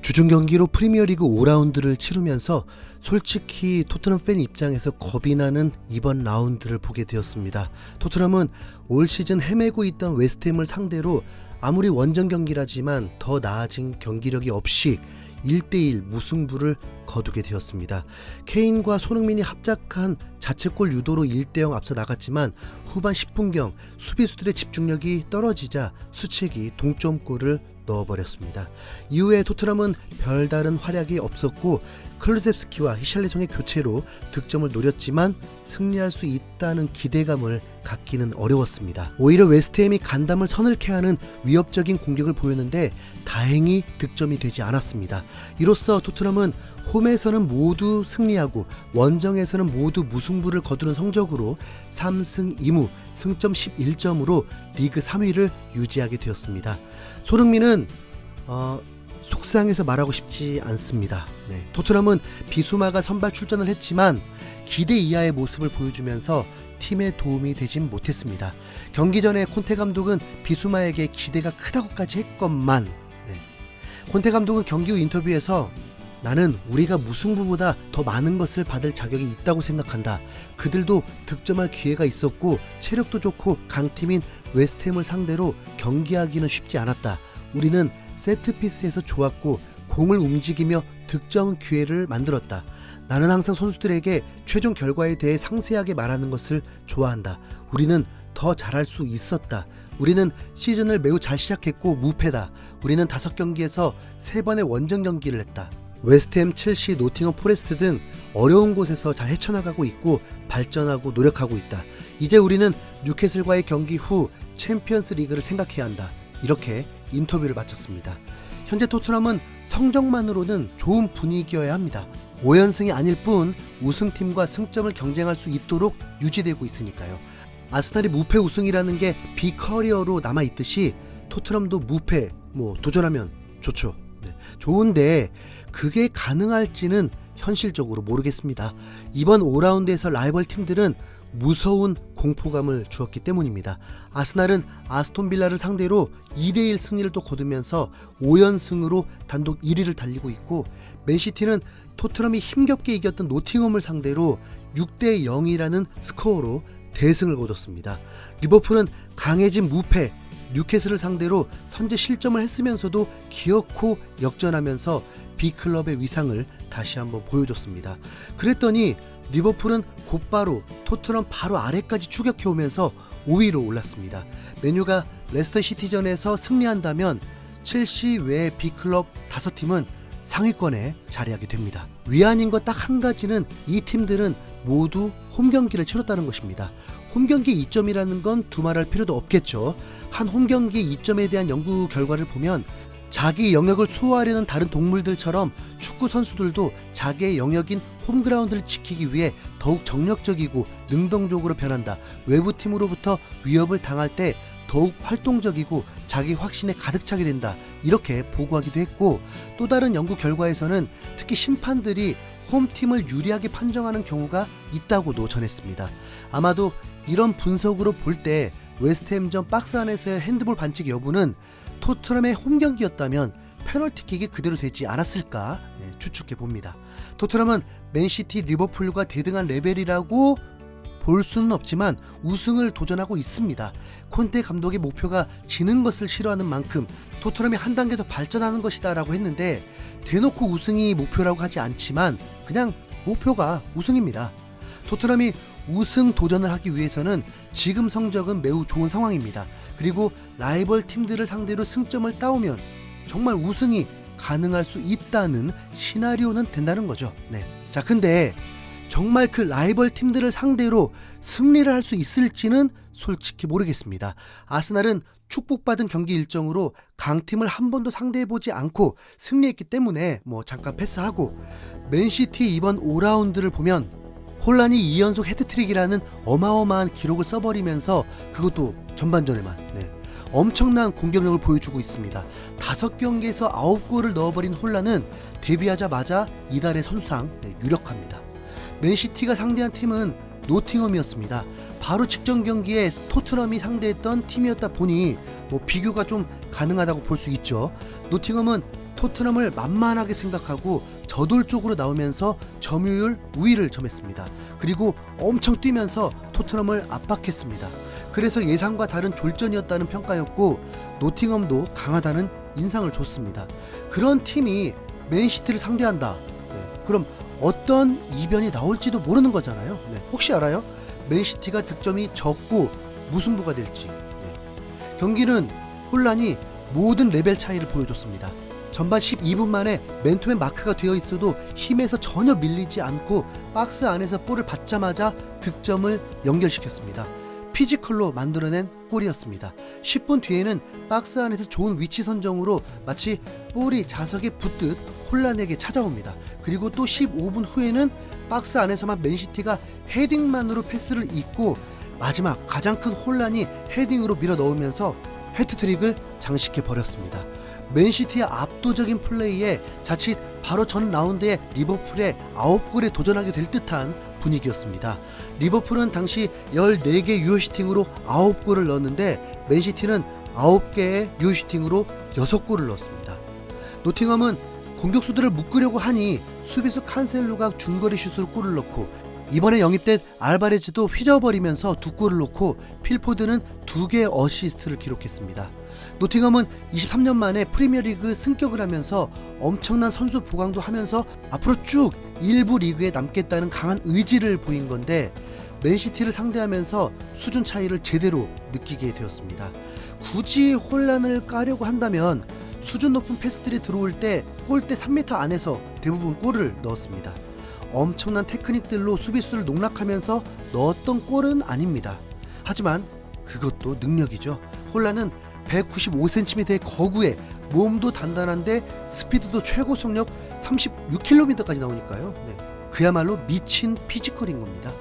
주중 경기로 프리미어리그 5라운드를 치르면서 솔직히 토트넘 팬 입장에서 겁이 나는 이번 라운드를 보게 되었습니다. 토트넘은 올 시즌 헤매고 있던 웨스트햄을 상대로 아무리 원정 경기라지만 더 나아진 경기력이 없이 1대1 무승부를 거두게 되었습니다. 케인과 손흥민이 합작한 자책골 유도로 1대0 앞서 나갔지만 후반 10분경 수비수들의 집중력이 떨어지자 수책이 동점골을 넣어버렸습니다. 이후에 토트넘은 별다른 활약이 없었고 클루셉스키와 히샬리송의 교체로 득점을 노렸지만 승리할 수 있다는 기대감을 갖기는 어려웠습니다. 오히려 웨스트햄이 간담을 서늘케 하는 위협적인 공격을 보였는데 다행히 득점이 되지 않았습니다. 이로써 토트넘은 홈에서는 모두 승리하고 원정에서는 모두 무승부를 거두는 성적으로 3승 2무 승점 11점으로 리그 3위를 유지하게 되었습니다. 손흥민은 속상해서 말하고 싶지 않습니다. 토트넘은 비수마가 선발 출전을 했지만 기대 이하의 모습을 보여주면서 팀에 도움이 되진 못했습니다. 경기 전에 콘테 감독은 비수마에게 기대가 크다고까지 했건만 콘테 감독은 경기 후 인터뷰에서 나는 우리가 무승부보다 더 많은 것을 받을 자격이 있다고 생각한다. 그들도 득점할 기회가 있었고 체력도 좋고 강팀인 웨스트햄을 상대로 경기하기는 쉽지 않았다. 우리는 세트피스에서 좋았고 공을 움직이며 득점 기회를 만들었다. 나는 항상 선수들에게 최종 결과에 대해 상세하게 말하는 것을 좋아한다. 우리는 더 잘할 수 있었다. 우리는 시즌을 매우 잘 시작했고 무패다. 우리는 5경기에서 3번의 원정 경기를 했다. 웨스트햄, 첼시, 노팅엄 포레스트 등 어려운 곳에서 잘 헤쳐나가고 있고 발전하고 노력하고 있다. 이제 우리는 뉴캐슬과의 경기 후 챔피언스 리그를 생각해야 한다. 이렇게 인터뷰를 마쳤습니다. 현재 토트넘은 성적만으로는 좋은 분위기여야 합니다. 5연승이 아닐 뿐 우승팀과 승점을 경쟁할 수 있도록 유지되고 있으니까요. 아스날이 무패 우승이라는 게 비커리어로 남아있듯이 토트넘도 무패 도전하면 좋죠. 좋은데 그게 가능할지는 현실적으로 모르겠습니다. 이번 5라운드에서 라이벌 팀들은 무서운 공포감을 주었기 때문입니다. 아스날은 아스톤빌라를 상대로 2대1 승리를 또 거두면서 5연승으로 단독 1위를 달리고 있고 맨시티는 토트넘이 힘겹게 이겼던 노팅엄을 상대로 6대0이라는 스코어로 대승을 거뒀습니다. 리버풀은 강해진 무패 뉴캐슬을 상대로 선제 실점을 했으면서도 기어코 역전하면서 B클럽의 위상을 다시 한번 보여줬습니다. 그랬더니 리버풀은 곧바로 토트넘 바로 아래까지 추격해오면서 5위로 올랐습니다. 맨유가 레스터 시티전에서 승리한다면 첼시 외 B클럽 5팀은 상위권에 자리하게 됩니다. 위안인 것 딱 한 가지는 이 팀들은 모두 홈경기를 치렀다는 것입니다. 홈경기 2점이라는 건 두말할 필요도 없겠죠. 한 홈경기 2점에 대한 연구 결과를 보면 자기 영역을 수호하려는 다른 동물들처럼 축구 선수들도 자기의 영역인 홈그라운드를 지키기 위해 더욱 정력적이고 능동적으로 변한다. 외부 팀으로부터 위협을 당할 때 더욱 활동적이고 자기 확신에 가득 차게 된다. 이렇게 보고하기도 했고 또 다른 연구 결과에서는 특히 심판들이 홈팀을 유리하게 판정하는 경우가 있다고도 전했습니다. 아마도 이런 분석으로 볼 때 웨스트햄전 박스 안에서의 핸드볼 반칙 여부는 토트넘의 홈경기였다면 페널티킥이 그대로 되지 않았을까 추측해 봅니다. 토트넘은 맨시티, 리버풀과 대등한 레벨이라고 볼 수는 없지만 우승을 도전하고 있습니다. 콘테 감독의 목표가 지는 것을 싫어하는 만큼 토트넘이 한 단계 더 발전하는 것이다 라고 했는데 대놓고 우승이 목표라고 하지 않지만 그냥 목표가 우승입니다. 토트넘이 우승 도전을 하기 위해서는 지금 성적은 매우 좋은 상황입니다. 그리고 라이벌 팀들을 상대로 승점을 따오면 정말 우승이 가능할 수 있다는 시나리오는 된다는 거죠. 자, 근데 정말 그 라이벌 팀들을 상대로 승리를 할 수 있을지는 솔직히 모르겠습니다. 아스날은 축복받은 경기 일정으로 강팀을 한 번도 상대해보지 않고 승리했기 때문에 잠깐 패스하고 맨시티 이번 5라운드를 보면 홀란이 2연속 헤트트릭이라는 어마어마한 기록을 써버리면서 그것도 전반전에만 엄청난 공격력을 보여주고 있습니다. 5경기에서 9골을 넣어버린 홀란은 데뷔하자마자 이달의 선수상 유력합니다. 맨시티가 상대한 팀은 노팅엄이었습니다. 바로 직전 경기에 토트넘이 상대했던 팀이었다 보니 비교가 좀 가능하다고 볼 수 있죠. 노팅엄은 토트넘을 만만하게 생각하고 저돌적으로 나오면서 점유율 우위를 점했습니다. 그리고 엄청 뛰면서 토트넘을 압박했습니다. 그래서 예상과 다른 졸전이었다는 평가였고 노팅엄도 강하다는 인상을 줬습니다. 그런 팀이 맨시티를 상대한다. 그럼 어떤 이변이 나올지도 모르는 거잖아요. 혹시 알아요? 맨시티가 득점이 적고 무승부가 될지. 경기는 혼란이 모든 레벨 차이를 보여줬습니다. 전반 12분 만에 맨투맨 마크가 되어 있어도 힘에서 전혀 밀리지 않고 박스 안에서 볼을 받자마자 득점을 연결시켰습니다. 피지컬로 만들어낸 골이었습니다. 10분 뒤에는 박스 안에서 좋은 위치 선정으로 마치 볼이 자석에 붙듯 혼란에게 찾아옵니다. 그리고 또 15분 후에는 박스 안에서만 맨시티가 헤딩만으로 패스를 잇고 마지막 가장 큰 혼란이 헤딩으로 밀어 넣으면서 해트트릭을 장식해 버렸습니다. 맨시티의 압도적인 플레이에 자칫 바로 전 라운드에 리버풀의 9골에 도전하게 될 듯한 분위기였습니다. 리버풀은 당시 14개 유효슈팅으로 9골을 넣었는데 맨시티는 9개의 유효슈팅으로 6골을 넣었습니다. 노팅엄은 공격수들을 묶으려고 하니 수비수 칸셀루가 중거리 슛으로 골을 넣고 이번에 영입된 알바레즈도 휘저어버리면서 2골을 넣고 필포드는 2개의 어시스트를 기록했습니다. 노팅엄은 23년 만에 프리미어리그 승격을 하면서 엄청난 선수 보강도 하면서 앞으로 쭉 일부 리그에 남겠다는 강한 의지를 보인 건데 맨시티를 상대하면서 수준 차이를 제대로 느끼게 되었습니다. 굳이 혼란을 까려고 한다면 수준 높은 패스들이 들어올 때 골대 3m 안에서 대부분 골을 넣었습니다. 엄청난 테크닉들로 수비수를 농락하면서 넣었던 골은 아닙니다. 하지만 그것도 능력이죠. 혼란은 195cm의 거구에 몸도 단단한데 스피드도 최고 속력 36km까지 나오니까요. 그야말로 미친 피지컬인 겁니다.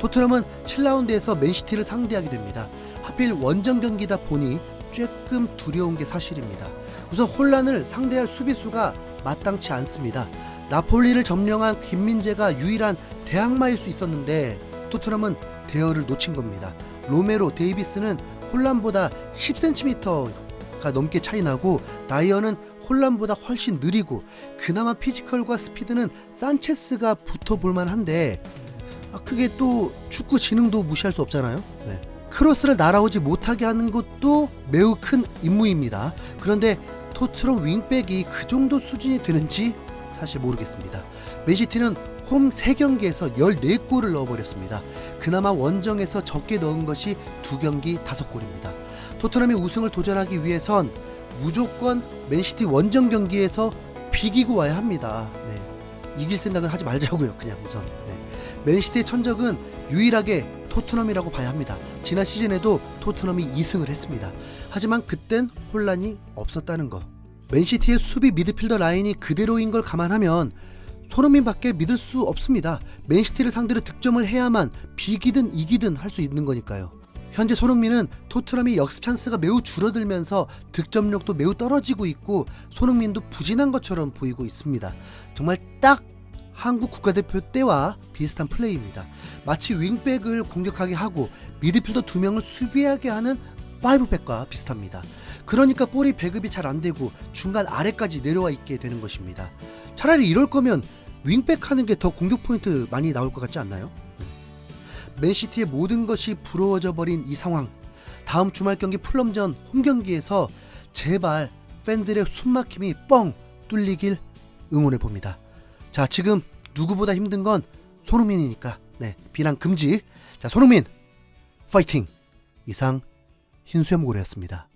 토트넘은 7라운드에서 맨시티를 상대하게 됩니다. 하필 원정 경기다 보니 조금 두려운 게 사실입니다. 우선 혼란을 상대할 수비수가 마땅치 않습니다. 나폴리를 점령한 김민재가 유일한 대항마일 수 있었는데 토트넘은 대열을 놓친 겁니다. 로메로, 데이비스는 혼란보다 10cm가 넘게 차이 나고 나이어는 혼란보다 훨씬 느리고 그나마 피지컬과 스피드는 산체스가 붙어볼만 한데 그게 또 축구 지능도 무시할 수 없잖아요. 크로스를 날아오지 못하게 하는 것도 매우 큰 임무입니다. 그런데 토트넘 윙백이 그 정도 수준이 되는지 사실 모르겠습니다. 맨시티는 홈 3경기에서 14골을 넣어버렸습니다. 그나마 원정에서 적게 넣은 것이 2경기 5골입니다. 토트넘이 우승을 도전하기 위해선 무조건 맨시티 원정 경기에서 비기고 와야 합니다. 이길 생각은 하지 말자고요. 그냥 우선. 맨시티의 천적은 유일하게 토트넘이라고 봐야 합니다. 지난 시즌에도 토트넘이 2승을 했습니다. 하지만 그땐 혼란이 없었다는 거. 맨시티의 수비 미드필더 라인이 그대로인 걸 감안하면 손흥민밖에 믿을 수 없습니다. 맨시티를 상대로 득점을 해야만 비기든 이기든 할 수 있는 거니까요. 현재 손흥민은 토트넘이 역습 찬스가 매우 줄어들면서 득점력도 매우 떨어지고 있고 손흥민도 부진한 것처럼 보이고 있습니다. 정말 딱 한국 국가대표 때와 비슷한 플레이입니다. 마치 윙백을 공격하게 하고 미드필더 2명을 수비하게 하는 5백과 비슷합니다. 그러니까 볼이 배급이 잘 안되고 중간 아래까지 내려와 있게 되는 것입니다. 차라리 이럴 거면 윙백 하는 게 더 공격 포인트 많이 나올 것 같지 않나요? 맨시티의 모든 것이 부러워져 버린 이 상황, 다음 주말 경기 풀럼전 홈경기에서 제발 팬들의 숨막힘이 뻥 뚫리길 응원해봅니다. 자, 지금 누구보다 힘든 건 손흥민이니까 비난 금지. 자, 손흥민 파이팅. 이상 흰수염고래였습니다.